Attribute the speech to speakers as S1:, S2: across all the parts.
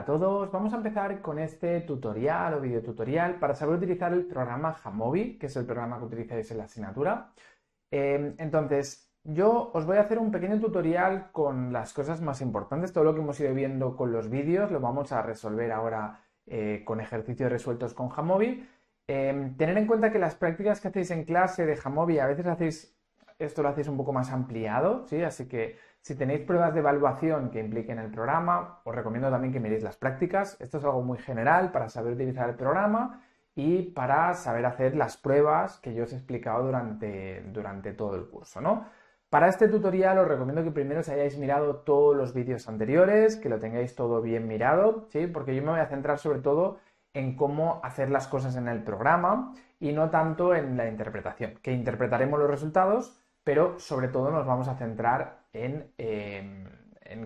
S1: a todos, vamos a empezar con este tutorial o videotutorial para saber utilizar el programa Jamovi, que es el programa que utilizáis en la asignatura. Entonces, yo os voy a hacer un pequeño tutorial con las cosas más importantes, todo lo que hemos ido viendo con los vídeos lo vamos a resolver ahora con ejercicios resueltos con Jamovi. Tener en cuenta que las prácticas que hacéis en clase de Jamovi a veces esto lo hacéis un poco más ampliado, ¿sí? Así que si tenéis pruebas de evaluación que impliquen el programa, os recomiendo también que miréis las prácticas. Esto es algo muy general para saber utilizar el programa y para saber hacer las pruebas que yo os he explicado durante todo el curso, ¿no? Para este tutorial os recomiendo que primero os hayáis mirado todos los vídeos anteriores, que lo tengáis todo bien mirado, ¿sí? Porque yo me voy a centrar sobre todo en cómo hacer las cosas en el programa y no tanto en la interpretación, que interpretaremos los resultados, pero sobre todo nos vamos a centrar en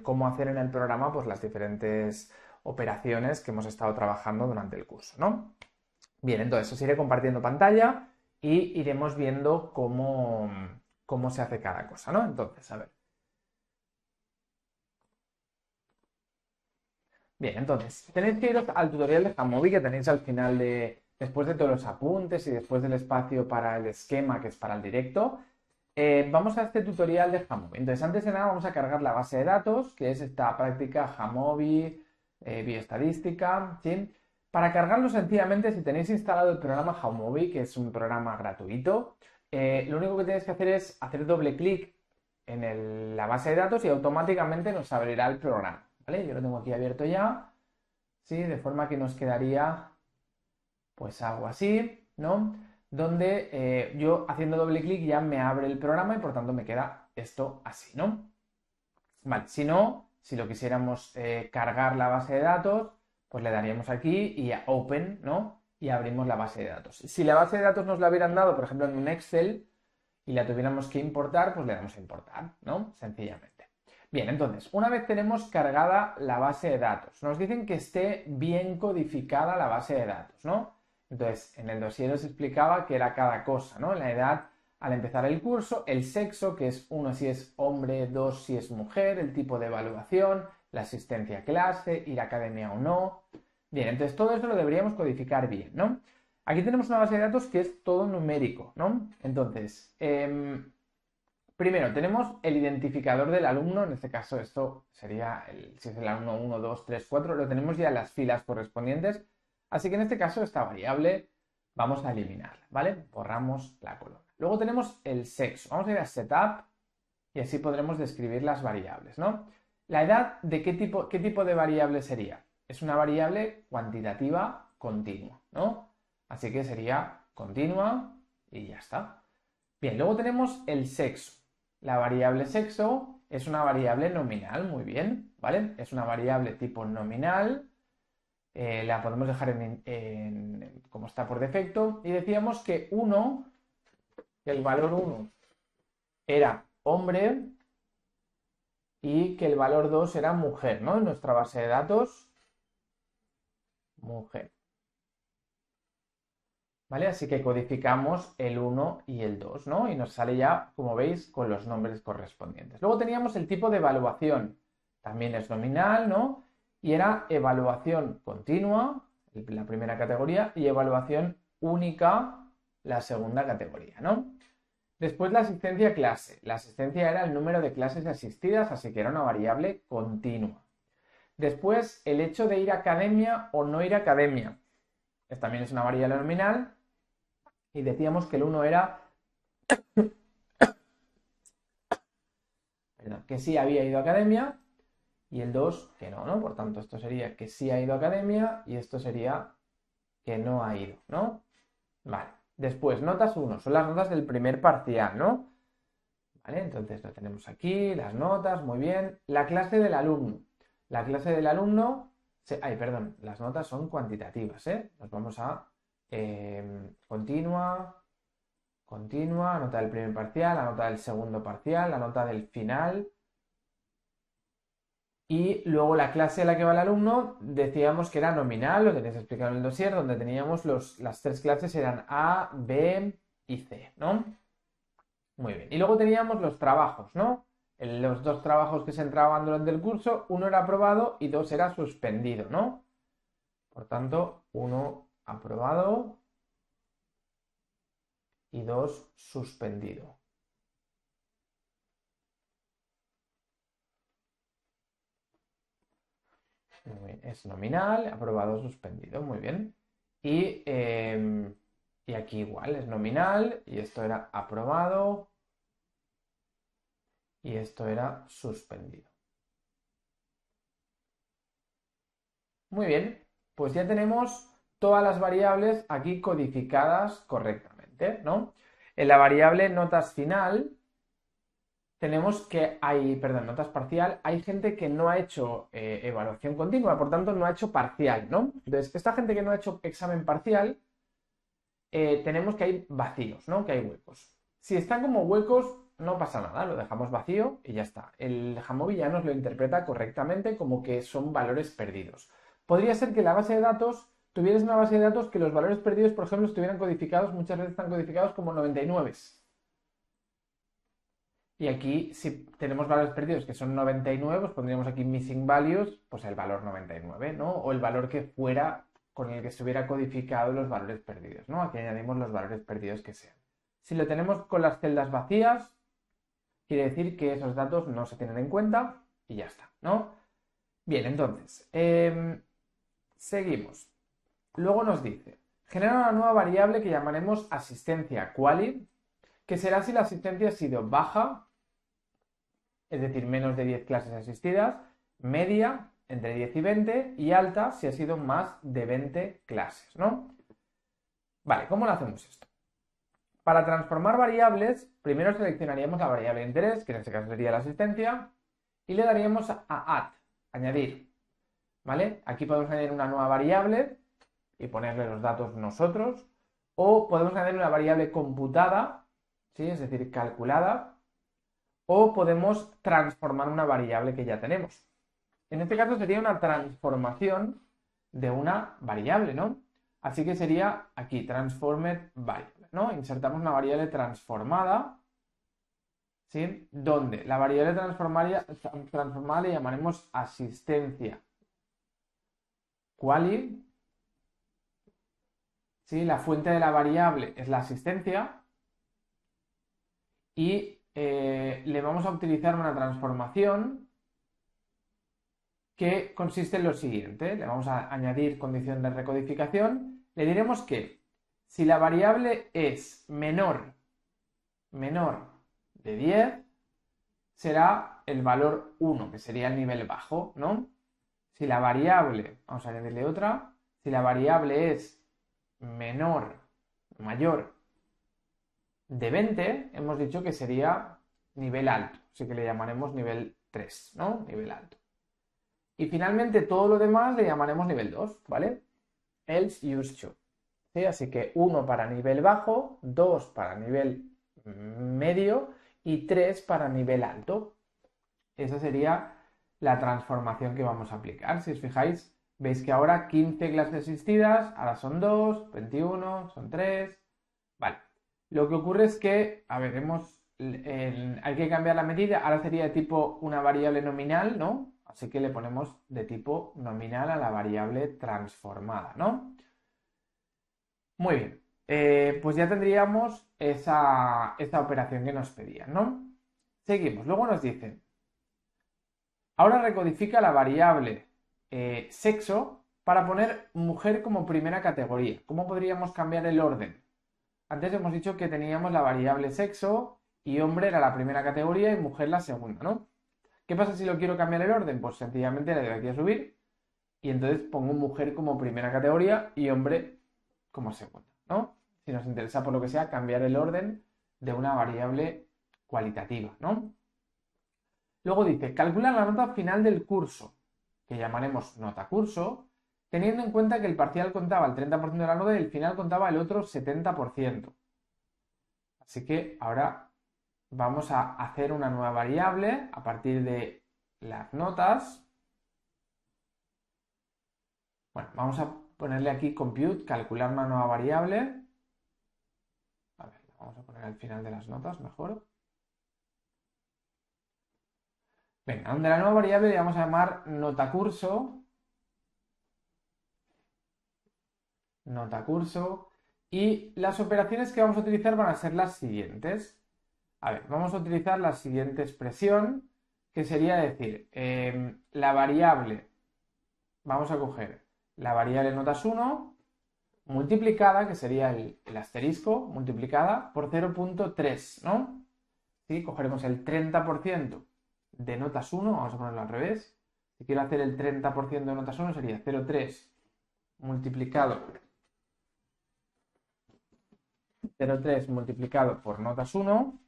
S1: cómo hacer en el programa pues, las diferentes operaciones que hemos estado trabajando durante el curso, ¿no? Bien, entonces os iré compartiendo pantalla y iremos viendo cómo se hace cada cosa, ¿no? Entonces, a ver. Bien, entonces, tenéis que ir al tutorial de Jamovi que tenéis al final después de todos los apuntes y después del espacio para el esquema, que es para el directo. Vamos a este tutorial de Jamovi. Entonces, antes de nada, vamos a cargar la base de datos, que es esta práctica Jamovi, bioestadística, ¿sí? Para cargarlo, sencillamente, si tenéis instalado el programa Jamovi, que es un programa gratuito, lo único que tenéis que hacer es hacer doble clic en la base de datos y automáticamente nos abrirá el programa, ¿vale? Yo lo tengo aquí abierto ya, ¿sí? De forma que nos quedaría, pues algo así, ¿no? Donde yo haciendo doble clic ya me abre el programa y por tanto me queda esto así, ¿no? Vale, si no, si lo quisiéramos cargar la base de datos, pues le daríamos aquí y a Open, ¿no? Y abrimos la base de datos. Si la base de datos nos la hubieran dado, por ejemplo, en un Excel y la tuviéramos que importar, pues le damos a importar, ¿no? Sencillamente. Bien, entonces, una vez tenemos cargada la base de datos, nos dicen que esté bien codificada la base de datos, ¿no? Entonces, en el dossier os explicaba que era cada cosa, ¿no? La edad al empezar el curso, el sexo, que es 1 si es hombre, 2 si es mujer, el tipo de evaluación, la asistencia a clase, ir a academia o no. Bien, entonces todo eso lo deberíamos codificar bien, ¿no? Aquí tenemos una base de datos que es todo numérico, ¿no? Entonces, primero tenemos el identificador del alumno, en este caso esto sería, si es el alumno 1, 2, 3, 4, lo tenemos ya en las filas correspondientes, así que en este caso esta variable vamos a eliminarla, ¿vale? Borramos la columna. Luego tenemos el sexo, vamos a ir a Setup y así podremos describir las variables, ¿no? La edad, ¿de qué tipo de variable sería? Es una variable cuantitativa continua, ¿no? Así que sería continua y ya está. Bien, luego tenemos el sexo. La variable sexo es una variable nominal, muy bien, ¿vale? Es una variable tipo nominal, la podemos dejar como está por defecto, y decíamos que el valor 1 era hombre y que el valor 2 era mujer, ¿no? En nuestra base de datos, mujer. ¿Vale? Así que codificamos el 1 y el 2, ¿no? Y nos sale ya, como veis, con los nombres correspondientes. Luego teníamos el tipo de evaluación. También es nominal, ¿no? Y era evaluación continua, la primera categoría, y evaluación única, la segunda categoría, ¿no? Después la asistencia a clase. La asistencia era el número de clases asistidas, así que era una variable continua. Después, el hecho de ir a academia o no ir a academia. También es una variable nominal. Y decíamos que el 1 era que sí había ido a academia y el 2 que no, ¿no? Por tanto, esto sería que sí ha ido a academia y esto sería que no ha ido, ¿no? Vale. Después, notas 1, son las notas del primer parcial, ¿no? Vale, entonces lo tenemos aquí, las notas, muy bien. La clase del alumno. La clase del alumno, perdón, las notas son cuantitativas, ¿eh? Nos vamos a continua, nota del primer parcial, la nota del segundo parcial, la nota del final. Y luego la clase a la que va el alumno, decíamos que era nominal, lo tenéis explicado en el dossier, donde teníamos las tres clases eran A, B y C, ¿no? Muy bien. Y luego teníamos los trabajos, ¿no? los dos trabajos que se entregaban durante el curso, uno era aprobado y dos era suspendido, ¿no? Por tanto, uno aprobado y dos suspendido. Muy bien, es nominal, aprobado, suspendido, muy bien. Y aquí igual, es nominal y esto era aprobado y esto era suspendido. Muy bien, pues ya tenemos todas las variables aquí codificadas correctamente, ¿no? En la variable notas final tenemos que notas parcial, hay gente que no ha hecho evaluación continua, por tanto no ha hecho parcial, ¿no? Entonces, esta gente que no ha hecho examen parcial, tenemos que hay vacíos, ¿no? Que hay huecos. Si están como huecos, no pasa nada, lo dejamos vacío y ya está. El Jamovi ya nos lo interpreta correctamente como que son valores perdidos. Podría ser que la base de datos tuvieras una base de datos que los valores perdidos, por ejemplo, estuvieran codificados, muchas veces están codificados como 99. Y aquí, si tenemos valores perdidos que son 99, pues pondríamos aquí missing values, pues el valor 99, ¿no? O el valor que fuera con el que estuviera codificado los valores perdidos, ¿no? Aquí añadimos los valores perdidos que sean. Si lo tenemos con las celdas vacías, quiere decir que esos datos no se tienen en cuenta y ya está, ¿no? Bien, entonces, seguimos. Luego nos dice, genera una nueva variable que llamaremos asistencia quali, que será si la asistencia ha sido baja, es decir, menos de 10 clases asistidas, media, entre 10 y 20, y alta si ha sido más de 20 clases, ¿no? Vale, ¿cómo lo hacemos esto? Para transformar variables, primero seleccionaríamos la variable de interés, que en este caso sería la asistencia, y le daríamos a add, añadir, ¿vale? Aquí podemos añadir una nueva variable y ponerle los datos nosotros, o podemos añadir una variable computada, ¿sí? Es decir, calculada, o podemos transformar una variable que ya tenemos. En este caso sería una transformación de una variable, ¿no? Así que sería aquí, transformed variable, ¿no? Insertamos una variable transformada, ¿sí? Donde la variable transformada le llamaremos asistencia quali, ¿sí? La fuente de la variable es la asistencia y le vamos a utilizar una transformación que consiste en lo siguiente. Le vamos a añadir condición de recodificación. Le diremos que si la variable es menor de 10, será el valor 1, que sería el nivel bajo, ¿no? Si la variable, vamos a añadirle otra, si la variable es mayor de 20, hemos dicho que sería nivel alto, así que le llamaremos nivel 3, ¿no? Nivel alto. Y finalmente todo lo demás le llamaremos nivel 2, ¿vale? Else use to. ¿Sí? Así que 1 para nivel bajo, 2 para nivel medio y 3 para nivel alto. Esa sería la transformación que vamos a aplicar. Si os fijáis, veis que ahora 15 clases asistidas, ahora son 2, 21, son 3. Vale. Lo que ocurre es que, a ver, hay que cambiar la medida. Ahora sería de tipo una variable nominal, ¿no? Así que le ponemos de tipo nominal a la variable transformada, ¿no? Muy bien. Pues ya tendríamos esta operación que nos pedían, ¿no? Seguimos. Luego nos dicen, ahora recodifica la variable sexo para poner mujer como primera categoría. ¿Cómo podríamos cambiar el orden? Antes hemos dicho que teníamos la variable sexo y hombre era la primera categoría y mujer la segunda, ¿no? ¿Qué pasa si lo quiero cambiar el orden? Pues sencillamente le doy aquí a subir y entonces pongo mujer como primera categoría y hombre como segunda, ¿no? Si nos interesa por lo que sea cambiar el orden de una variable cualitativa, ¿no? Luego dice, calcula la nota final del curso, que llamaremos nota curso, teniendo en cuenta que el parcial contaba el 30% de la nota y el final contaba el otro 70%. Así que ahora vamos a hacer una nueva variable a partir de las notas. Bueno, vamos a ponerle aquí compute, calcular una nueva variable. A ver, vamos a poner al final de las notas mejor. Venga, donde la nueva variable le vamos a llamar nota curso. Nota curso. Y las operaciones que vamos a utilizar van a ser las siguientes. A ver, vamos a utilizar la siguiente expresión, que sería decir, la variable, vamos a coger la variable notas 1 multiplicada, que sería el asterisco, multiplicada por 0.3, ¿no? ¿Sí? Cogeremos el 30% de notas 1, vamos a ponerlo al revés. Si quiero hacer el 30% de notas 1 sería 0,3 multiplicado 0,3 multiplicado por notas 1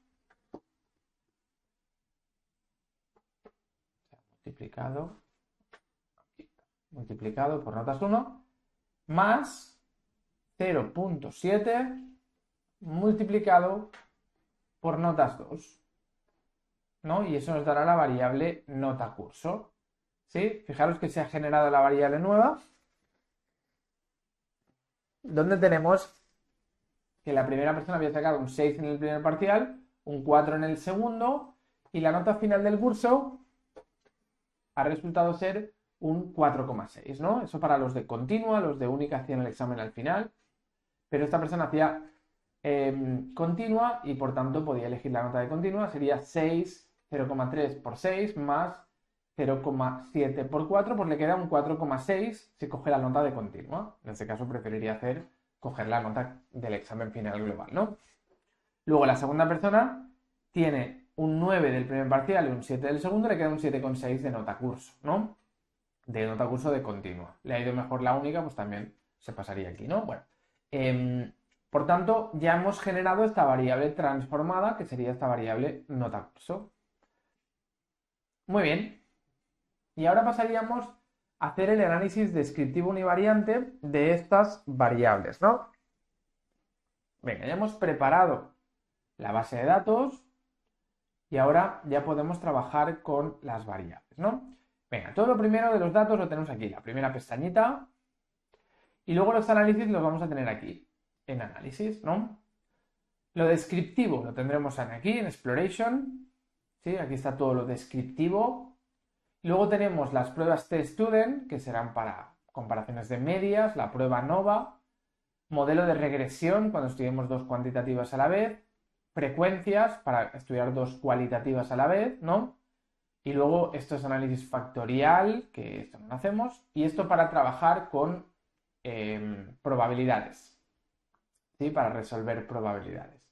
S1: multiplicado por notas 1 más 0.7 multiplicado por notas 2, ¿no? Y eso nos dará la variable nota curso, ¿sí? Fijaros que se ha generado la variable nueva, donde tenemos que la primera persona había sacado un 6 en el primer parcial, un 4 en el segundo, y la nota final del curso ha resultado ser un 4,6, ¿no? Eso para los de continua, los de única hacían el examen al final, pero esta persona hacía continua y por tanto podía elegir la nota de continua, sería 6, 0,3 por 6 más 0,7 por 4, pues le queda un 4,6 si coge la nota de continua. En este caso preferiría coger la nota del examen final global, ¿no? Luego la segunda persona tiene un 9 del primer parcial y un 7 del segundo, le queda un 7,6 de nota curso, ¿no? De nota curso de continua. Le ha ido mejor la única, pues también se pasaría aquí, ¿no? Bueno, por tanto, ya hemos generado esta variable transformada, que sería esta variable nota curso. Muy bien. Y ahora pasaríamos a hacer el análisis descriptivo univariante de estas variables, ¿no? Venga, ya hemos preparado la base de datos y ahora ya podemos trabajar con las variables, ¿no? Venga, todo lo primero de los datos lo tenemos aquí, la primera pestañita, y luego los análisis los vamos a tener aquí, en análisis, ¿no? Lo descriptivo lo tendremos aquí, en exploration, ¿sí? Aquí está todo lo descriptivo. Luego tenemos las pruebas test-student, que serán para comparaciones de medias, la prueba NOVA, modelo de regresión, cuando estudiemos dos cuantitativas a la vez, frecuencias, para estudiar dos cualitativas a la vez, ¿no? Y luego esto es análisis factorial, que esto no lo hacemos, y esto para trabajar con probabilidades, ¿sí? Para resolver probabilidades.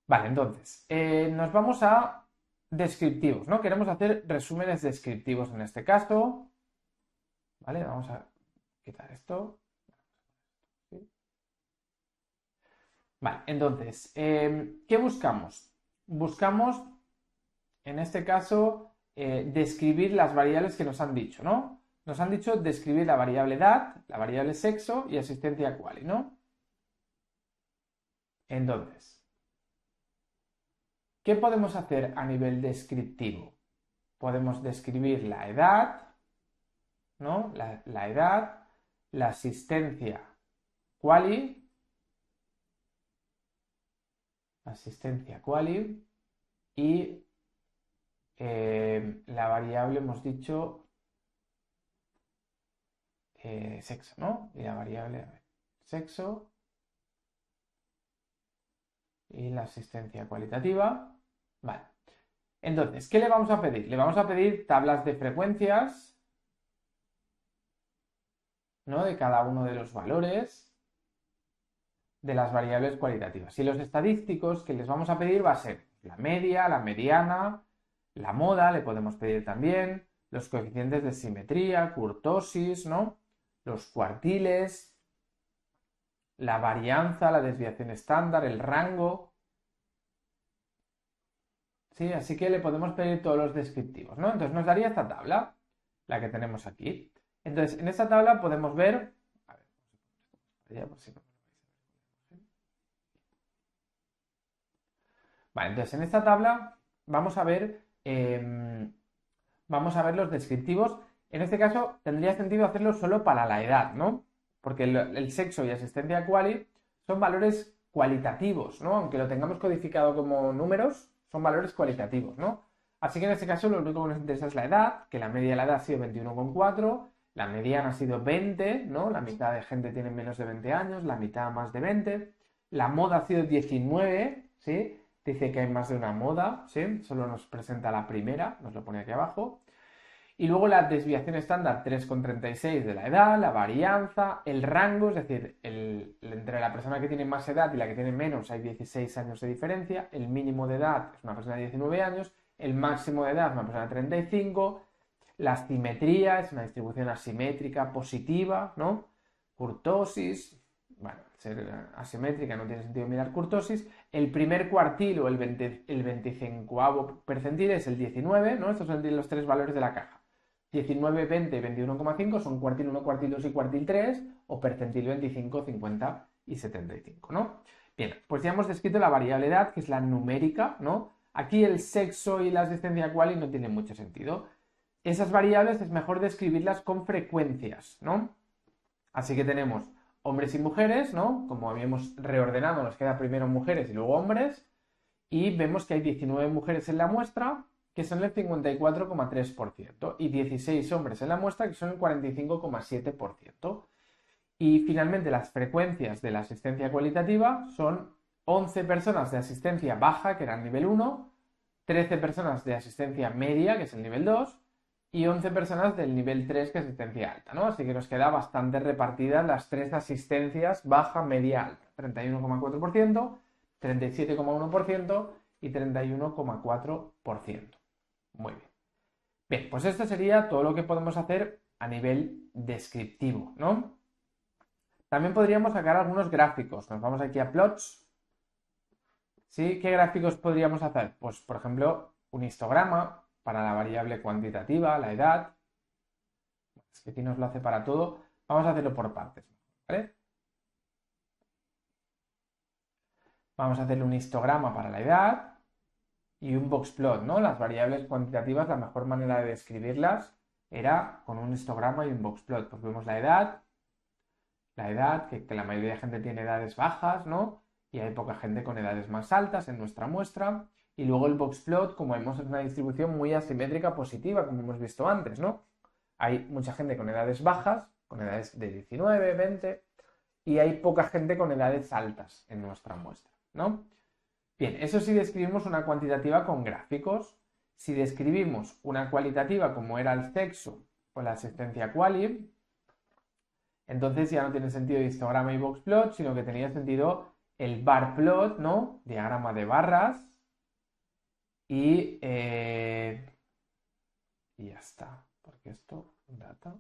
S1: Vale, entonces, nos vamos a descriptivos, ¿no? Queremos hacer resúmenes descriptivos en este caso. Vale, vamos a quitar esto. ¿Sí? Vale, entonces, ¿qué buscamos? Buscamos, en este caso, describir las variables que nos han dicho, ¿no? Nos han dicho describir la variable edad, la variable sexo y asistencia quali, ¿no? Entonces, ¿qué podemos hacer a nivel descriptivo? Podemos describir la edad, ¿no? La edad, la asistencia quali, y la variable hemos dicho sexo, ¿no? Y la variable, a ver, sexo y la asistencia cualitativa. Vale. Entonces, ¿qué le vamos a pedir? Le vamos a pedir tablas de frecuencias, ¿no? De cada uno de los valores de las variables cualitativas. Y los estadísticos que les vamos a pedir va a ser la media, la mediana, la moda, le podemos pedir también, los coeficientes de simetría, kurtosis, ¿no? Los cuartiles, la varianza, la desviación estándar, el rango. ¿Sí? Así que le podemos pedir todos los descriptivos, ¿no? Entonces nos daría esta tabla, la que tenemos aquí. Entonces, en esta tabla podemos ver... A ver, por si no. Vale, entonces en esta tabla vamos a ver los descriptivos. En este caso tendría sentido hacerlo solo para la edad, ¿no? Porque el sexo y asistencia quali son valores cualitativos, ¿no? Aunque lo tengamos codificado como números, son valores cualitativos, ¿no? Así que en este caso lo único que nos interesa es la edad, que la media de la edad ha sido 21,4, la mediana ha sido 20, ¿no? La mitad de gente tiene menos de 20 años, la mitad más de 20. La moda ha sido 19, ¿sí? Dice que hay más de una moda, ¿sí? Solo nos presenta la primera, nos lo pone aquí abajo. Y luego la desviación estándar 3,36 de la edad, la varianza, el rango, es decir, entre la persona que tiene más edad y la que tiene menos hay 16 años de diferencia, el mínimo de edad es una persona de 19 años, el máximo de edad es una persona de 35, la simetría es una distribución asimétrica positiva, ¿no? Kurtosis, bueno, ser asimétrica no tiene sentido mirar kurtosis. El primer cuartil o el 25º percentil es el 19, ¿no? Estos son los tres valores de la caja. 19, 20 y 21,5 son cuartil 1, cuartil 2 y cuartil 3, o percentil 25, 50 y 75, ¿no? Bien, pues ya hemos descrito la variable edad, que es la numérica, ¿no? Aquí el sexo y la asistencia quali no tienen mucho sentido. Esas variables es mejor describirlas con frecuencias, ¿no? Así que tenemos hombres y mujeres, ¿no? Como habíamos reordenado, nos queda primero mujeres y luego hombres, y vemos que hay 19 mujeres en la muestra, que son el 54,3%, y 16 hombres en la muestra, que son el 45,7%. Y finalmente las frecuencias de la asistencia cualitativa son 11 personas de asistencia baja, que era el nivel 1, 13 personas de asistencia media, que es el nivel 2, y 11 personas del nivel 3, que es asistencia alta, ¿no? Así que nos queda bastante repartidas las tres asistencias baja, media, alta. 31,4%, 37,1% y 31,4%. Muy bien. Bien, pues esto sería todo lo que podemos hacer a nivel descriptivo, ¿no? También podríamos sacar algunos gráficos. Nos vamos aquí a plots. ¿Sí? ¿Qué gráficos podríamos hacer? Pues, por ejemplo, un histograma para la variable cuantitativa, la edad. Es que aquí nos lo hace para todo. Vamos a hacerlo por partes, ¿vale? Vamos a hacerle un histograma para la edad y un boxplot, ¿no? Las variables cuantitativas, la mejor manera de describirlas era con un histograma y un boxplot. Pues vemos la edad, que la mayoría de gente tiene edades bajas, ¿no? Y hay poca gente con edades más altas en nuestra muestra. Y luego el boxplot, como vemos, es una distribución muy asimétrica positiva, como hemos visto antes, ¿no? Hay mucha gente con edades bajas, con edades de 19, 20, y hay poca gente con edades altas en nuestra muestra, ¿no? Bien, eso si describimos una cuantitativa con gráficos. Si describimos una cualitativa como era el sexo o la asistencia quali, entonces ya no tiene sentido histograma y boxplot, sino que tenía sentido el bar plot, ¿no? Diagrama de barras. Y ya está. Porque esto, data.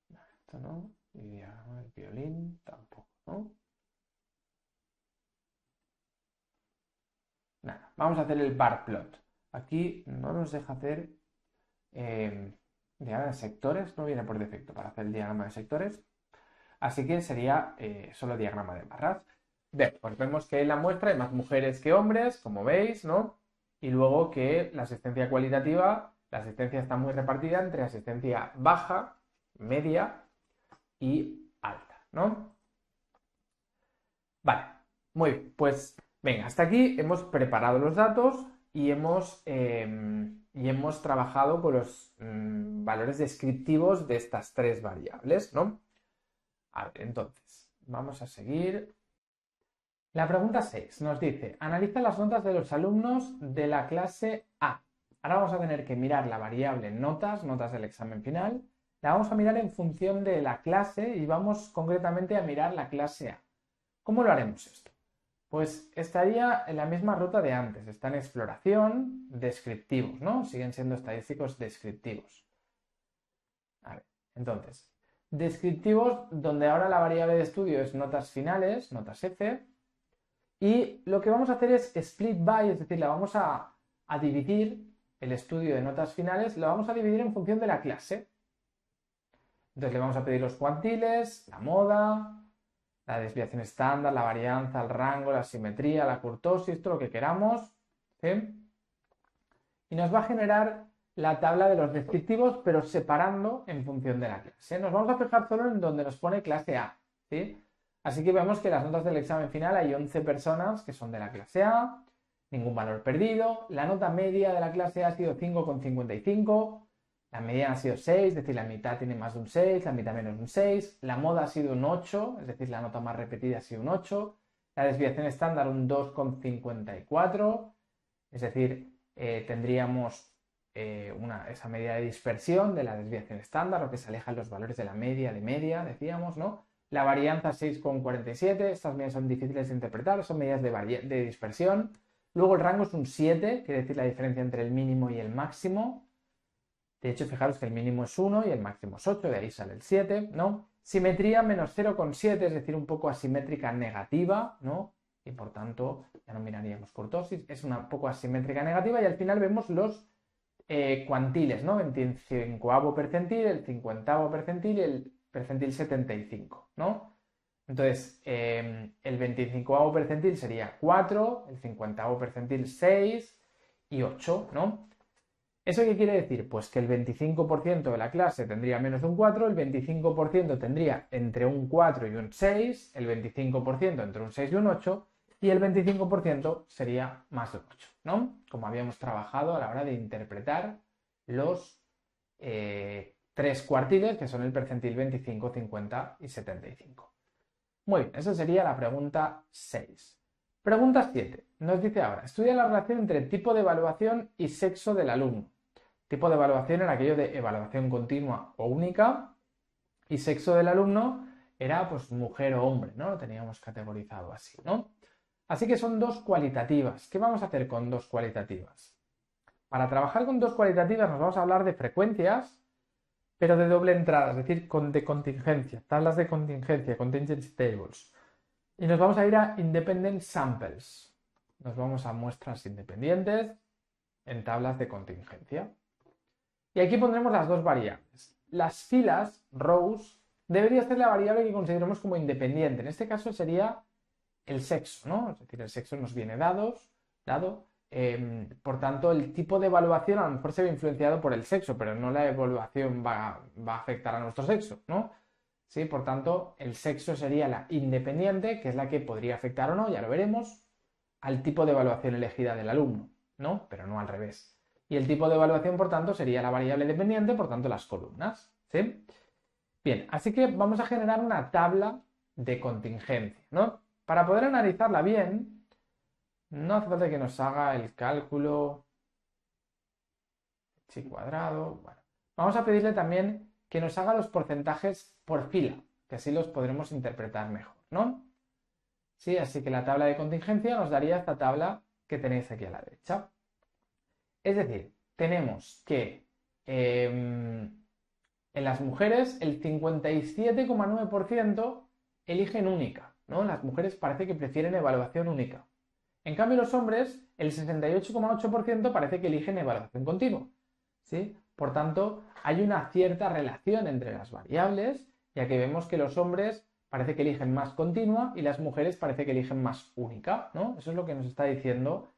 S1: Esto no. Y diagrama de violín tampoco, ¿no? Nada. Vamos a hacer el bar plot. Aquí no nos deja hacer diagrama de sectores, no viene por defecto para hacer el diagrama de sectores, así que sería solo diagrama de barras. Bien, pues vemos que en la muestra hay más mujeres que hombres, como veis, ¿no? Y luego que la asistencia cualitativa, la asistencia está muy repartida entre asistencia baja, media y alta, ¿no? Vale, muy bien, pues venga, hasta aquí hemos preparado los datos y hemos trabajado con los valores descriptivos de estas tres variables, ¿no? A ver, entonces, vamos a seguir. La pregunta 6 nos dice, analiza las notas de los alumnos de la clase A. Ahora vamos a tener que mirar la variable notas, notas del examen final. La vamos a mirar en función de la clase y vamos concretamente a mirar la clase A. ¿Cómo lo haremos esto? Pues estaría en la misma ruta de antes, está en exploración, descriptivos, ¿no? Siguen siendo estadísticos descriptivos. A ver, entonces, descriptivos donde ahora la variable de estudio es notas finales, notas F, y lo que vamos a hacer es split by, es decir, la vamos a dividir el estudio de notas finales, lo vamos a dividir en función de la clase. Entonces le vamos a pedir los cuantiles, la moda, la desviación estándar, la varianza, el rango, la simetría, la kurtosis, todo lo que queramos, ¿sí? Y nos va a generar la tabla de los descriptivos, pero separando en función de la clase. Nos vamos a fijar solo en donde nos pone clase A, ¿sí? Así que vemos que las notas del examen final hay 11 personas que son de la clase A, ningún valor perdido, la nota media de la clase A ha sido 5,55, la mediana ha sido 6, es decir, la mitad tiene más de un 6, la mitad menos de un 6, la moda ha sido un 8, es decir, la nota más repetida ha sido un 8, la desviación estándar un 2,54, es decir, tendríamos esa medida de dispersión de la desviación estándar, lo que se alejan los valores de la media, decíamos, ¿no? La varianza 6,47, estas medidas son difíciles de interpretar, son medidas de dispersión. Luego el rango es un 7, quiere decir la diferencia entre el mínimo y el máximo. De hecho, fijaros que el mínimo es 1 y el máximo es 8, de ahí sale el 7, ¿no? Simetría menos 0,7, es decir, un poco asimétrica negativa, ¿no? Y por tanto, ya no miraríamos kurtosis, es una poco asimétrica negativa y al final vemos los cuantiles, ¿no? 25º percentil, el 50º percentil y el percentil 75, ¿no? Entonces, el 25º percentil sería 4, el 50º percentil 6 y 8, ¿no? ¿Eso qué quiere decir? Pues que el 25% de la clase tendría menos de un 4, el 25% tendría entre un 4 y un 6, el 25% entre un 6 y un 8 y el 25% sería más de un 8, ¿no? Como habíamos trabajado a la hora de interpretar los 3 cuartiles, que son el percentil 25, 50 y 75. Muy bien, esa sería la pregunta 6. Pregunta 7. Nos dice ahora, estudia la relación entre tipo de evaluación y sexo del alumno. Tipo de evaluación era aquello de evaluación continua o única y sexo del alumno era pues mujer o hombre, ¿no? Lo teníamos categorizado así, ¿no? Así que son dos cualitativas. ¿Qué vamos a hacer con dos cualitativas? Para trabajar con dos cualitativas nos vamos a hablar de frecuencias, pero de doble entrada, es decir, de contingencia, tablas de contingencia, contingency tables. Y nos vamos a ir a independent samples. Nos vamos a muestras independientes en tablas de contingencia. Y aquí pondremos las dos variables. Las filas, rows, debería ser la variable que consideremos como independiente. En este caso sería el sexo, ¿no? Es decir, el sexo nos viene dado. Por tanto, el tipo de evaluación a lo mejor se ve influenciado por el sexo, pero no la evaluación va a afectar a nuestro sexo, ¿no? ¿Sí? Por tanto, el sexo sería la independiente, que es la que podría afectar o no, ya lo veremos, al tipo de evaluación elegida del alumno, ¿no? Pero no al revés. Y el tipo de evaluación, por tanto, sería la variable dependiente, por tanto, las columnas, ¿sí? Bien, así que vamos a generar una tabla de contingencia, ¿no? Para poder analizarla bien, no hace falta que nos haga el cálculo chi cuadrado. Bueno, vamos a pedirle también que nos haga los porcentajes por fila, que así los podremos interpretar mejor, ¿no? Sí, así que la tabla de contingencia nos daría esta tabla que tenéis aquí a la derecha. Es decir, tenemos que en las mujeres el 57,9% eligen única, ¿no? Las mujeres parece que prefieren evaluación única. En cambio, los hombres, el 68,8% parece que eligen evaluación continua, ¿sí? Por tanto, hay una cierta relación entre las variables, ya que vemos que los hombres parece que eligen más continua y las mujeres parece que eligen más única, ¿no? Eso es lo que nos está diciendo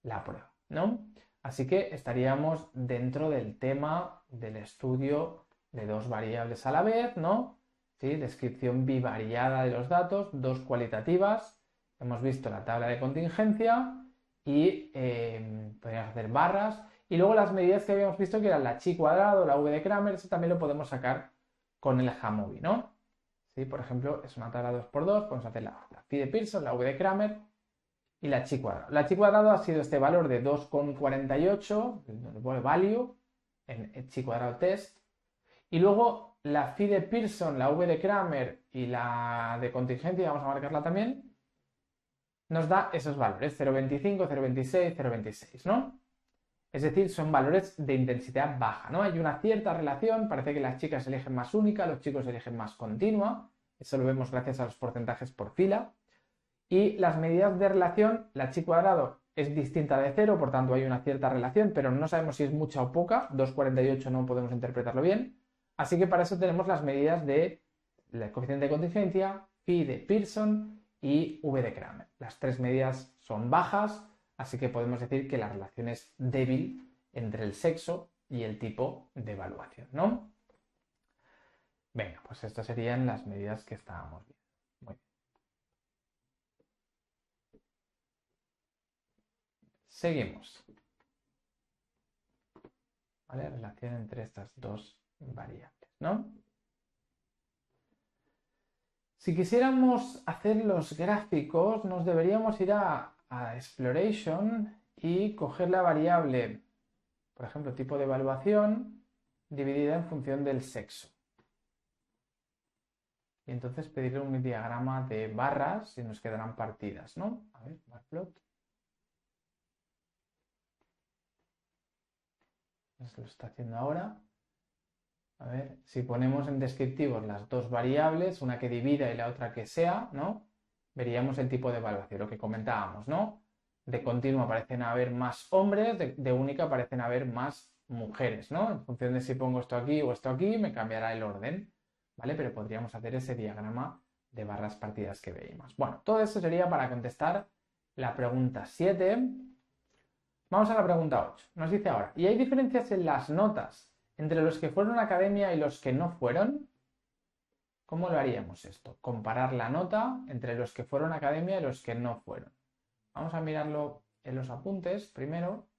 S1: la prueba, ¿no? Así que estaríamos dentro del tema del estudio de dos variables a la vez, ¿no? ¿Sí? Descripción bivariada de los datos, dos cualitativas. Hemos visto la tabla de contingencia y podríamos hacer barras. Y luego las medidas que habíamos visto que eran la chi cuadrado, la v de Cramer, eso también lo podemos sacar con el Jamovi, ¿no? ¿Sí? Por ejemplo, es una tabla 2x2, podemos hacer la phi de Pearson, la v de Cramer y la chi cuadrado. La chi cuadrado ha sido este valor de 2,48, el value, en chi cuadrado test. Y luego la phi de Pearson, la v de Cramer y la de contingencia, vamos a marcarla también, nos da esos valores, 0,25, 0,26, 0,26, ¿no? Es decir, son valores de intensidad baja, ¿no? Hay una cierta relación, parece que las chicas eligen más única, los chicos eligen más continua, eso lo vemos gracias a los porcentajes por fila. Y las medidas de relación, la chi cuadrado es distinta de 0, por tanto hay una cierta relación, pero no sabemos si es mucha o poca, 2,48 no podemos interpretarlo bien, así que para eso tenemos las medidas de la coeficiente de contingencia, phi de Pearson y v de Cramer. Las tres medidas son bajas, así que podemos decir que la relación es débil entre el sexo y el tipo de evaluación, ¿no? Venga, pues estas serían las medidas que estábamos viendo. Muy bien. Seguimos. ¿Vale? Relación entre estas dos variables, ¿no? Si quisiéramos hacer los gráficos, nos deberíamos ir a Exploration y coger la variable, por ejemplo, tipo de evaluación, dividida en función del sexo. Y entonces pedirle un diagrama de barras y nos quedarán partidas, ¿no? A ver, barplot. Esto lo está haciendo ahora. A ver, si ponemos en descriptivos las dos variables, una que divida y la otra que sea, ¿no? Veríamos el tipo de evaluación, lo que comentábamos, ¿no? De continua parecen haber más hombres, de única parecen haber más mujeres, ¿no? En función de si pongo esto aquí o esto aquí, me cambiará el orden, ¿vale? Pero podríamos hacer ese diagrama de barras partidas que veíamos. Bueno, todo eso sería para contestar la pregunta 7. Vamos a la pregunta 8. Nos dice ahora, ¿y hay diferencias en las notas entre los que fueron a academia y los que no fueron? ¿Cómo lo haríamos esto? Comparar la nota entre los que fueron a academia y los que no fueron. Vamos a mirarlo en los apuntes primero.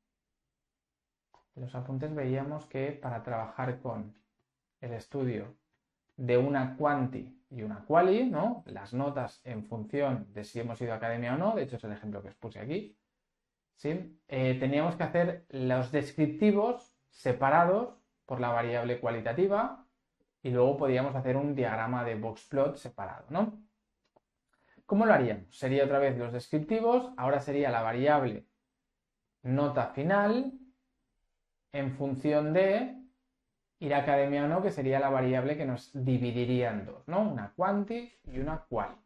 S1: En los apuntes veíamos que para trabajar con el estudio de una quanti y una quali, ¿no? Las notas en función de si hemos ido a academia o no, de hecho es el ejemplo que os puse aquí, ¿sí? Teníamos que hacer los descriptivos separados por la variable cualitativa y luego podíamos hacer un diagrama de boxplot separado, ¿no? ¿Cómo lo haríamos? Sería otra vez los descriptivos, ahora sería la variable nota final en función de ir a academia o no, que sería la variable que nos dividiría en dos, ¿no? Una quanti y una quali.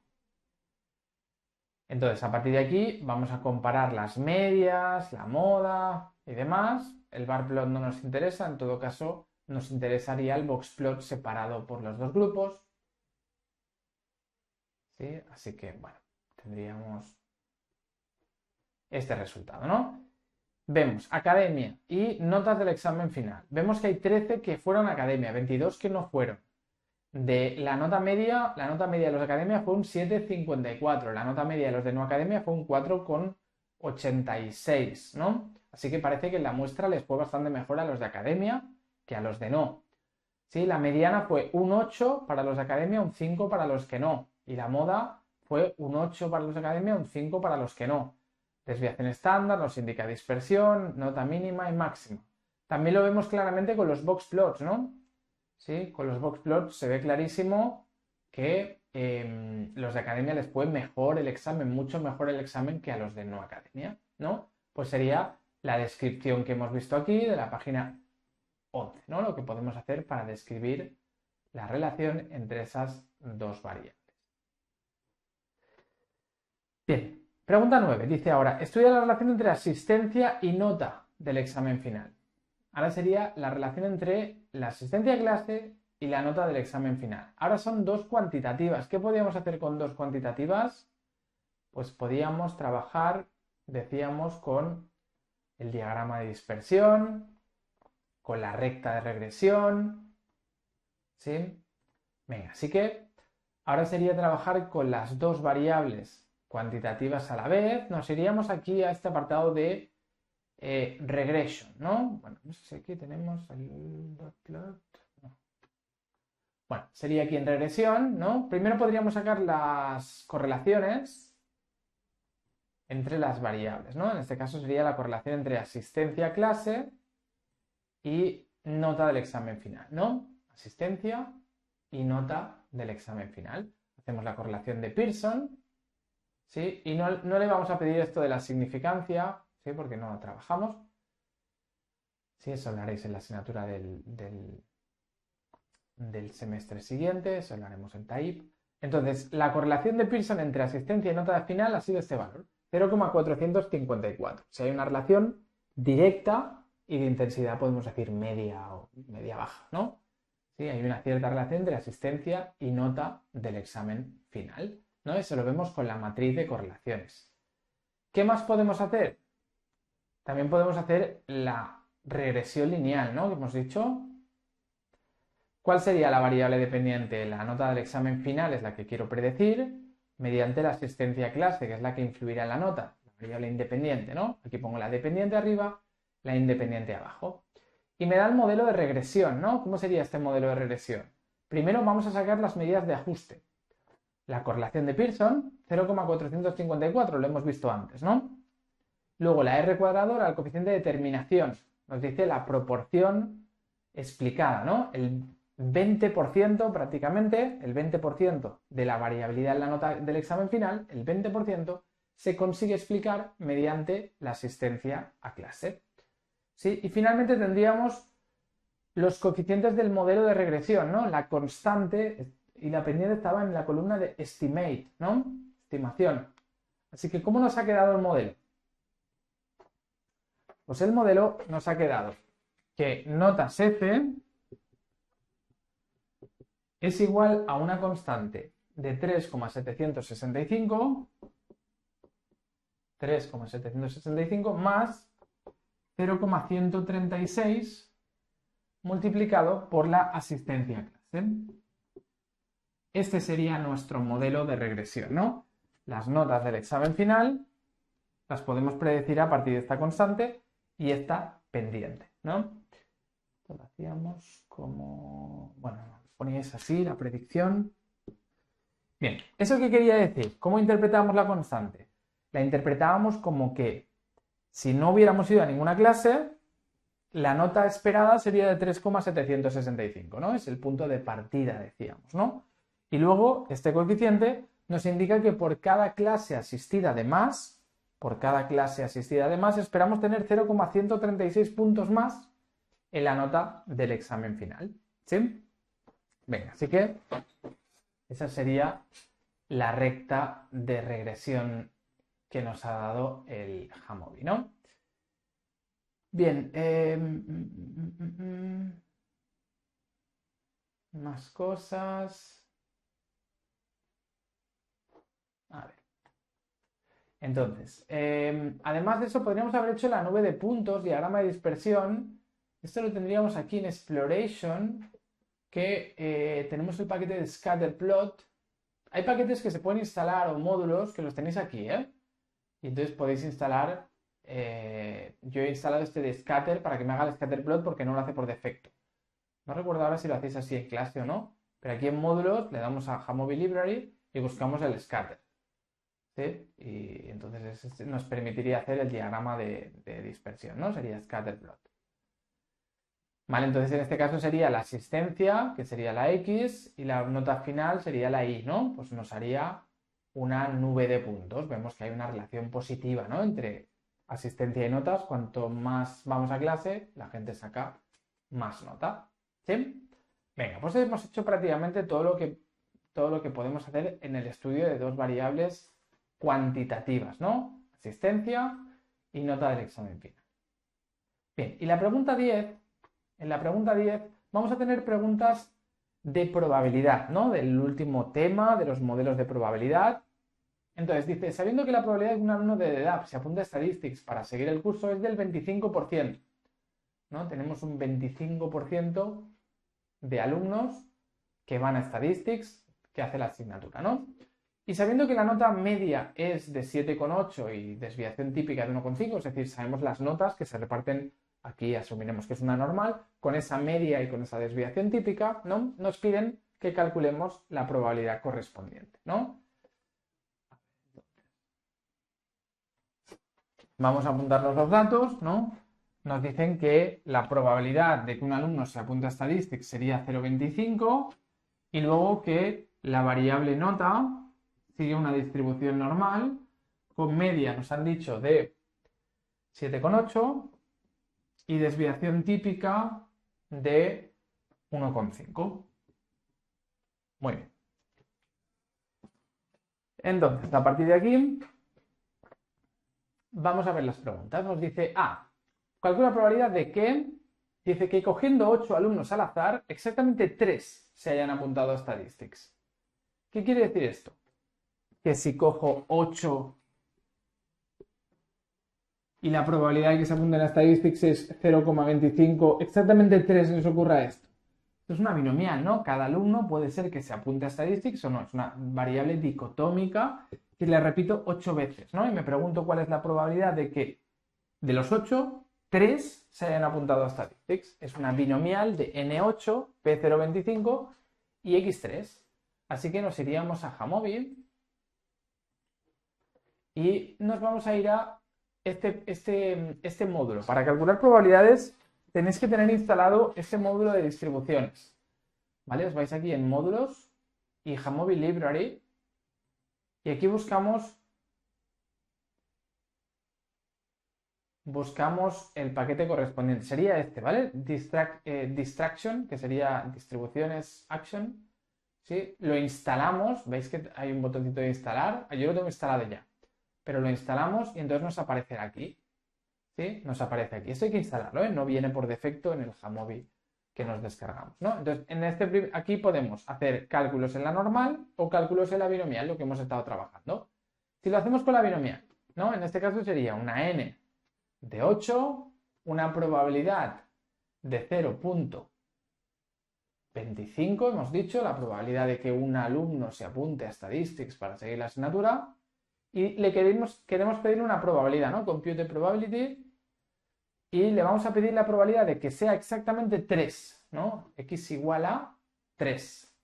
S1: Entonces, a partir de aquí vamos a comparar las medias, la moda y demás. El barplot no nos interesa, en todo caso nos interesaría el boxplot separado por los dos grupos. ¿Sí? Así que, bueno, tendríamos este resultado, ¿no? Vemos academia y notas del examen final. Vemos que hay 13 que fueron a academia, 22 que no fueron. De la nota media de los de academia fue un 7,54. La nota media de los de no academia fue un 4,86, ¿no? Así que parece que en la muestra les fue bastante mejor a los de academia que a los de no. ¿Sí? La mediana fue un 8 para los de academia, un 5 para los que no. Y la moda fue un 8 para los de academia, un 5 para los que no. Desviación estándar nos indica dispersión, nota mínima y máxima. También lo vemos claramente con los boxplots, ¿no? ¿Sí? Con los boxplots se ve clarísimo que los de academia les fue mejor el examen, mucho mejor el examen que a los de no academia, ¿no? Pues sería la descripción que hemos visto aquí de la página 11, ¿no? Lo que podemos hacer para describir la relación entre esas dos variables. Bien, pregunta 9. Dice ahora, estudia la relación entre asistencia y nota del examen final. Ahora sería la relación entre la asistencia a clase y la nota del examen final. Ahora son dos cuantitativas. ¿Qué podíamos hacer con dos cuantitativas? Pues podíamos trabajar, decíamos, con el diagrama de dispersión, con la recta de regresión, ¿sí? Venga, así que ahora sería trabajar con las dos variables cuantitativas a la vez. Nos iríamos aquí a este apartado de regression, ¿no? Bueno, no sé si aquí tenemos el dotplot. No. Bueno, sería aquí en regresión, ¿no? Primero podríamos sacar las correlaciones entre las variables, ¿no? En este caso sería la correlación entre asistencia a clase y nota del examen final, ¿no? Asistencia y nota del examen final. Hacemos la correlación de Pearson, ¿sí? Y no le vamos a pedir esto de la significancia, ¿sí? Porque no lo trabajamos. Sí, eso lo haréis en la asignatura del semestre siguiente, eso lo haremos en TAIP. Entonces, la correlación de Pearson entre asistencia y nota final ha sido este valor, 0,454. Si hay una relación directa y de intensidad podemos decir media o media baja, ¿no? Sí, hay una cierta relación entre asistencia y nota del examen final, ¿no? Eso lo vemos con la matriz de correlaciones. ¿Qué más podemos hacer? También podemos hacer la regresión lineal, ¿no? Que hemos dicho. ¿Cuál sería la variable dependiente? La nota del examen final es la que quiero predecir, mediante la asistencia a clase, que es la que influirá en la nota. La variable independiente, ¿no? Aquí pongo la dependiente arriba, la independiente abajo. Y me da el modelo de regresión, ¿no? ¿Cómo sería este modelo de regresión? Primero vamos a sacar las medidas de ajuste. La correlación de Pearson, 0,454, lo hemos visto antes, ¿no? Luego la R cuadrado, el coeficiente de determinación, nos dice la proporción explicada, ¿no? El 20% prácticamente, el 20% de la variabilidad en la nota del examen final, el 20% se consigue explicar mediante la asistencia a clase. ¿Sí? Y finalmente tendríamos los coeficientes del modelo de regresión, ¿no? La constante y la pendiente estaba en la columna de estimate, ¿no? Estimación. Así que, ¿cómo nos ha quedado el modelo? Pues el modelo nos ha quedado que notas F es igual a una constante de 3,765 más 0,136 multiplicado por la asistencia a clase. Este sería nuestro modelo de regresión, ¿no? Las notas del examen final las podemos predecir a partir de esta constante y esta pendiente, ¿no? Lo hacíamos como... Bueno, poníais así la predicción. Bien, ¿eso qué quería decir? ¿Cómo interpretábamos la constante? La interpretábamos como que si no hubiéramos ido a ninguna clase, la nota esperada sería de 3,765, ¿no? Es el punto de partida, decíamos, ¿no? Y luego este coeficiente nos indica que por cada clase asistida de más, esperamos tener 0,136 puntos más en la nota del examen final, ¿sí? Venga, así que esa sería la recta de regresión que nos ha dado el Jamovi, ¿no? Bien, más cosas. A ver. Entonces, además de eso, podríamos haber hecho la nube de puntos, diagrama de dispersión. Esto lo tendríamos aquí en Exploration, que tenemos el paquete de Scatterplot. Hay paquetes que se pueden instalar o módulos que los tenéis aquí, ¿eh? Y entonces podéis instalar, yo he instalado este de Scatter para que me haga el Scatterplot porque no lo hace por defecto. No recuerdo ahora si lo hacéis así en clase o no, pero aquí en módulos le damos a Jamovi Library y buscamos el Scatter, ¿sí? Y entonces nos permitiría hacer el diagrama de dispersión, ¿no? Sería Scatterplot. Vale, entonces en este caso sería la asistencia, que sería la X, y la nota final sería la Y, ¿no? Pues nos haría una nube de puntos. Vemos que hay una relación positiva, ¿no? Entre asistencia y notas. Cuanto más vamos a clase, la gente saca más nota. ¿Sí? Venga, pues hemos hecho prácticamente todo lo que podemos hacer en el estudio de dos variables cuantitativas, ¿no? Asistencia y nota del examen final. Bien, y la pregunta 10, en la pregunta 10 vamos a tener preguntas de probabilidad, ¿no? Del último tema, de los modelos de probabilidad. Entonces dice, sabiendo que la probabilidad de que un alumno de EDAP se apunte a Statistics para seguir el curso es del 25%, ¿no? Tenemos un 25% de alumnos que van a Statistics, que hace la asignatura, ¿no? Y sabiendo que la nota media es de 7,8 y desviación típica de 1,5, es decir, sabemos las notas que se reparten, aquí asumiremos que es una normal, con esa media y con esa desviación típica, ¿no? Nos piden que calculemos la probabilidad correspondiente, ¿no? Vamos a apuntarnos los datos, ¿no? Nos dicen que la probabilidad de que un alumno se apunte a Statistics sería 0,25 y luego que la variable nota sigue una distribución normal con media, nos han dicho, de 7,8 y desviación típica de 1,5. Muy bien. Entonces, a partir de aquí, vamos a ver las preguntas. Nos dice, calcula la probabilidad de que, dice que cogiendo 8 alumnos al azar, exactamente 3 se hayan apuntado a Statistics. ¿Qué quiere decir esto? Que si cojo 8 y la probabilidad de que se apunten a Statistics es 0,25, exactamente 3 les ocurra esto. Esto es una binomial, ¿no? Cada alumno puede ser que se apunte a Statistics o no. Es una variable dicotómica que le repito 8 veces, ¿no? Y me pregunto cuál es la probabilidad de que de los 8, 3 se hayan apuntado a Statistics. Es una binomial de N8, P025 y X3. Así que nos iríamos a Jamovi y nos vamos a ir a este módulo. Para calcular probabilidades tenéis que tener instalado este módulo de distribuciones. ¿Vale? Os vais aquí en módulos y Jamovi Library y aquí buscamos el paquete correspondiente. Sería este, ¿vale? Distraction, que sería distribuciones action. ¿Sí? Lo instalamos, veis que hay un botoncito de instalar, yo lo tengo instalado ya, pero lo instalamos y entonces nos aparecerá aquí. ¿Sí? Nos aparece aquí. Esto hay que instalarlo, ¿eh? No viene por defecto en el Jamovi que nos descargamos, ¿no? Entonces, aquí podemos hacer cálculos en la normal o cálculos en la binomial, lo que hemos estado trabajando. Si lo hacemos con la binomial, ¿no? En este caso sería una n de 8, una probabilidad de 0.25, hemos dicho, la probabilidad de que un alumno se apunte a Statistics para seguir la asignatura, y le queremos pedir una probabilidad, ¿no? Compute probability, y le vamos a pedir la probabilidad de que sea exactamente 3, ¿no? X igual a 3.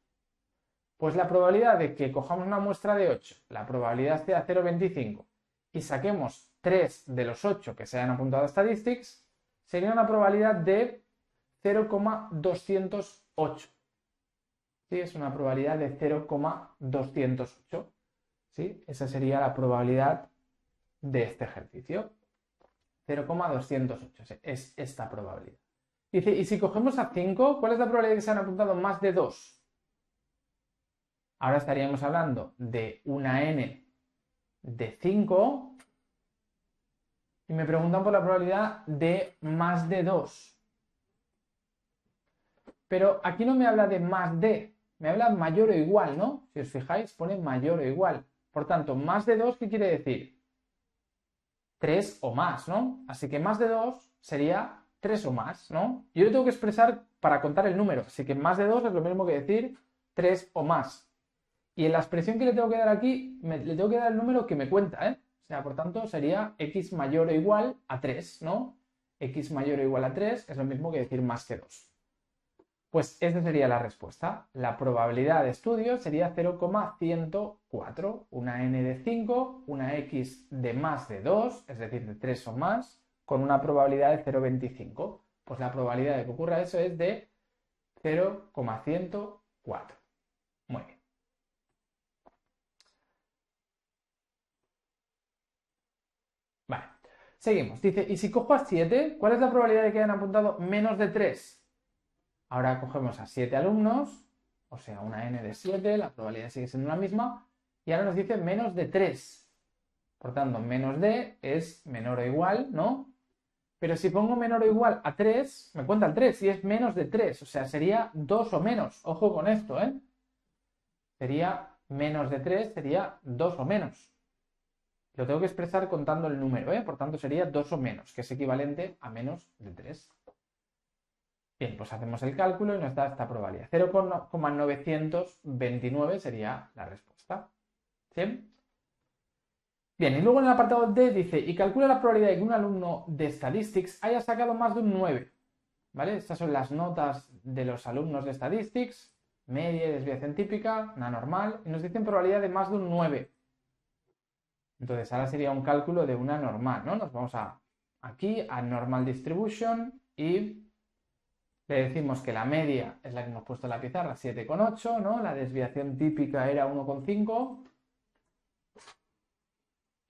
S1: Pues la probabilidad de que cojamos una muestra de 8, la probabilidad sea 0,25 y saquemos 3 de los 8 que se hayan apuntado a Statistics, sería una probabilidad de 0,208. ¿Sí? Es una probabilidad de 0,208. ¿Sí? Esa sería la probabilidad de este ejercicio. 0,208 es esta probabilidad. Dice, y si cogemos a 5, ¿cuál es la probabilidad de que se han apuntado más de 2? Ahora estaríamos hablando de una n de 5 y me preguntan por la probabilidad de más de 2. Pero aquí no me habla de más de, me habla mayor o igual, ¿no? Si os fijáis, pone mayor o igual. Por tanto, más de 2, ¿qué quiere decir? 3 o más, ¿no? Así que más de 2 sería 3 o más, ¿no? Yo lo tengo que expresar para contar el número, así que más de 2 es lo mismo que decir 3 o más. Y en la expresión que le tengo que dar aquí, le tengo que dar el número que me cuenta, ¿eh? O sea, por tanto, sería x mayor o igual a 3, ¿no? X mayor o igual a 3 es lo mismo que decir más que 2. Pues esa sería la respuesta. La probabilidad de estudio sería 0,104. Una n de 5, una x de más de 2, es decir, de 3 o más, con una probabilidad de 0,25. Pues la probabilidad de que ocurra eso es de 0,104. Muy bien. Vale, seguimos. Dice, ¿y si cojo a 7? ¿Cuál es la probabilidad de que hayan apuntado menos de 3? Ahora cogemos a 7 alumnos, o sea, una n de 7, la probabilidad sigue siendo la misma, y ahora nos dice menos de 3. Por tanto, menos de es menor o igual, ¿no? Pero si pongo menor o igual a 3, me cuenta el 3, y es menos de 3, o sea, sería 2 o menos. Ojo con esto, ¿eh? Sería menos de 3, sería 2 o menos. Lo tengo que expresar contando el número, ¿eh? Por tanto, sería 2 o menos, que es equivalente a menos de 3. Bien, pues hacemos el cálculo y nos da esta probabilidad. 0,929 sería la respuesta. ¿Sí? Bien, y luego en el apartado D dice, y calcula la probabilidad de que un alumno de Statistics haya sacado más de un 9. ¿Vale? Estas son las notas de los alumnos de Statistics, media y desviación típica, una normal, y nos dicen probabilidad de más de un 9. Entonces ahora sería un cálculo de una normal, ¿no? Nos vamos aquí a Normal Distribution y le decimos que la media es la que hemos puesto en la pizarra, 7,8, ¿no? La desviación típica era 1,5.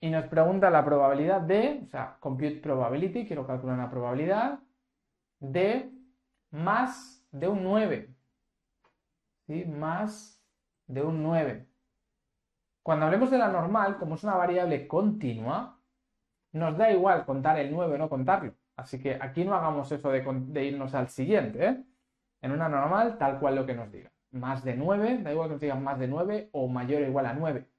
S1: Y nos pregunta la probabilidad de, o sea, compute probability, quiero calcular una probabilidad de más de un 9. ¿Sí? Más de un 9. Cuando hablemos de la normal, como es una variable continua, nos da igual contar el 9 o no contarlo. Así que aquí no hagamos eso de irnos al siguiente, ¿eh? En una normal, tal cual lo que nos diga. Más de 9, da igual que nos digan más de 9 o mayor o igual a 9.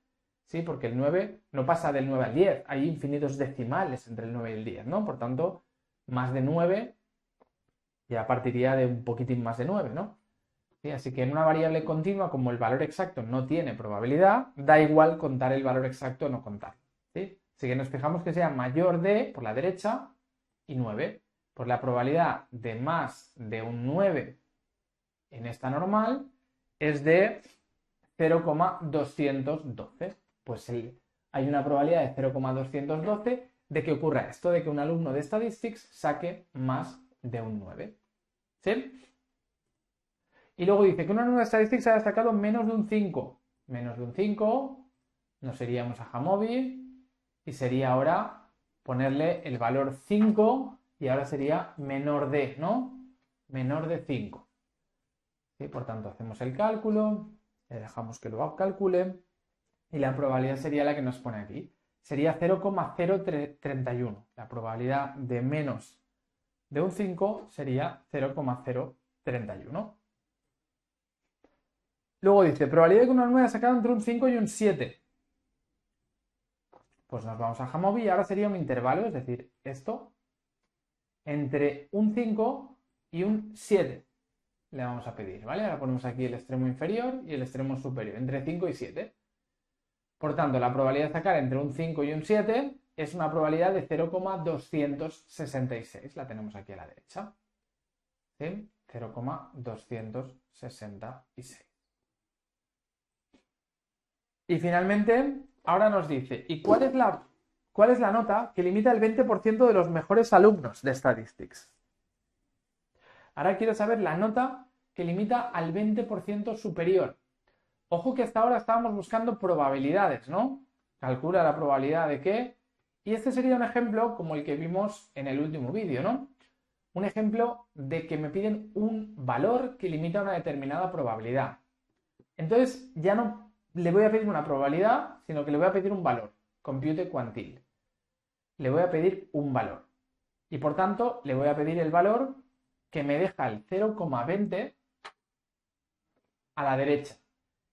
S1: ¿Sí? Porque el 9 no pasa del 9 al 10. Hay infinitos decimales entre el 9 y el 10, ¿no? Por tanto, más de 9 ya partiría de un poquitín más de 9, ¿no? ¿Sí? Así que en una variable continua, como el valor exacto no tiene probabilidad, da igual contar el valor exacto o no contarlo. ¿Sí? Así que nos fijamos que sea mayor de, por la derecha, y 9. Pues la probabilidad de más de un 9 en esta normal es de 0,212. Pues hay una probabilidad de 0,212 de que ocurra esto, de que un alumno de Statistics saque más de un 9. ¿Sí? Y luego dice que un alumno de Statistics haya sacado menos de un 5. Menos de un 5, nos iríamos a Jamovi y sería ahora ponerle el valor 5 y ahora sería menor de, ¿no? Menor de 5. ¿Sí? Por tanto, hacemos el cálculo, le dejamos que lo calcule y la probabilidad sería la que nos pone aquí. Sería 0,031. La probabilidad de menos de un 5 sería 0,031. Luego dice, probabilidad de que una 9 haya sacado entre un 5 y un 7. Pues nos vamos a Jamovi y ahora sería un intervalo, es decir, esto, entre un 5 y un 7 le vamos a pedir, ¿vale? Ahora ponemos aquí el extremo inferior y el extremo superior, entre 5 y 7. Por tanto, la probabilidad de sacar entre un 5 y un 7 es una probabilidad de 0,266. La tenemos aquí a la derecha. ¿Sí? 0,266. Y finalmente, ahora nos dice, ¿y cuál es la nota que limita el 20% de los mejores alumnos de Statistics? Ahora quiero saber la nota que limita al 20% superior. Ojo que hasta ahora estábamos buscando probabilidades, ¿no? Calcula la probabilidad de qué. Y este sería un ejemplo como el que vimos en el último vídeo, ¿no? Un ejemplo de que me piden un valor que limita una determinada probabilidad. Entonces ya no le voy a pedir una probabilidad, sino que le voy a pedir un valor. Compute quantile. Le voy a pedir un valor. Y por tanto le voy a pedir el valor que me deja el 0,20 a la derecha.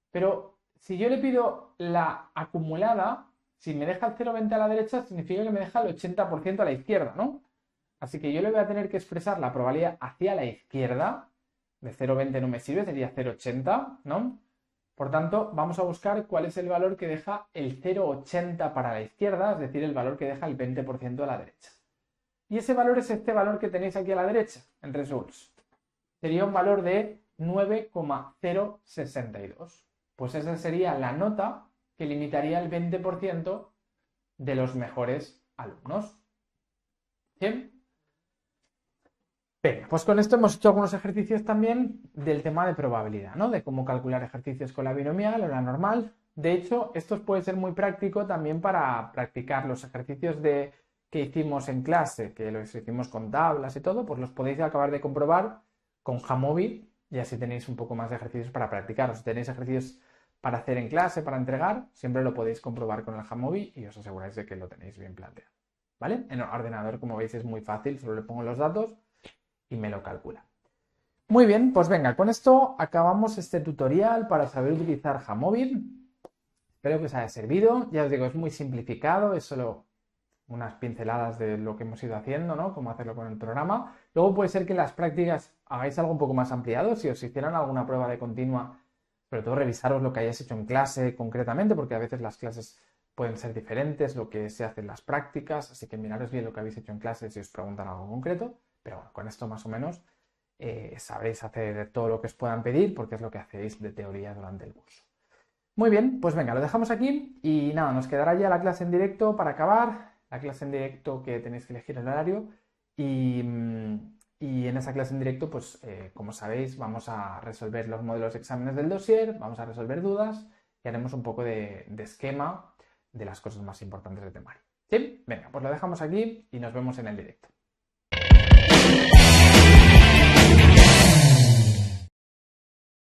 S1: Pero si yo le pido la acumulada, si me deja el 0,20 a la derecha, significa que me deja el 80% a la izquierda, ¿no? Así que yo le voy a tener que expresar la probabilidad hacia la izquierda. De 0,20 no me sirve, sería 0,80, ¿no? Por tanto, vamos a buscar cuál es el valor que deja el 0,80 para la izquierda, es decir, el valor que deja el 20% a la derecha. Y ese valor es este valor que tenéis aquí a la derecha, en results. Sería un valor de 9,062. Pues esa sería la nota que limitaría el 20% de los mejores alumnos. ¿Bien? Venga, pues con esto hemos hecho algunos ejercicios también del tema de probabilidad, ¿no? De cómo calcular ejercicios con la binomial o la normal. De hecho, esto puede ser muy práctico también para practicar los ejercicios que hicimos en clase, que los hicimos con tablas y todo, pues los podéis acabar de comprobar con Jamovi y así tenéis un poco más de ejercicios para practicar. O si tenéis ejercicios para hacer en clase, para entregar, siempre lo podéis comprobar con el Jamovi y os aseguráis de que lo tenéis bien planteado. ¿Vale? En el ordenador, como veis, es muy fácil, solo le pongo los datos y me lo calcula. Muy bien, pues venga, con esto acabamos este tutorial para saber utilizar Jamovi. Espero que os haya servido. Ya os digo, es muy simplificado, es solo unas pinceladas de lo que hemos ido haciendo, ¿no? Cómo hacerlo con el programa. Luego puede ser que en las prácticas hagáis algo un poco más ampliado. Si os hicieran alguna prueba de continua, sobre todo revisaros lo que hayáis hecho en clase concretamente, porque a veces las clases pueden ser diferentes, lo que se hace en las prácticas, así que miraros bien lo que habéis hecho en clase si os preguntan algo concreto. Pero bueno, con esto más o menos sabréis hacer todo lo que os puedan pedir, porque es lo que hacéis de teoría durante el curso. Muy bien, pues venga, lo dejamos aquí y nada, nos quedará ya la clase en directo para acabar. La clase en directo que tenéis que elegir el horario y en esa clase en directo, pues como sabéis, vamos a resolver los modelos de exámenes del dossier, vamos a resolver dudas y haremos un poco de esquema de las cosas más importantes del temario. ¿Sí? Venga, pues lo dejamos aquí y nos vemos en el directo.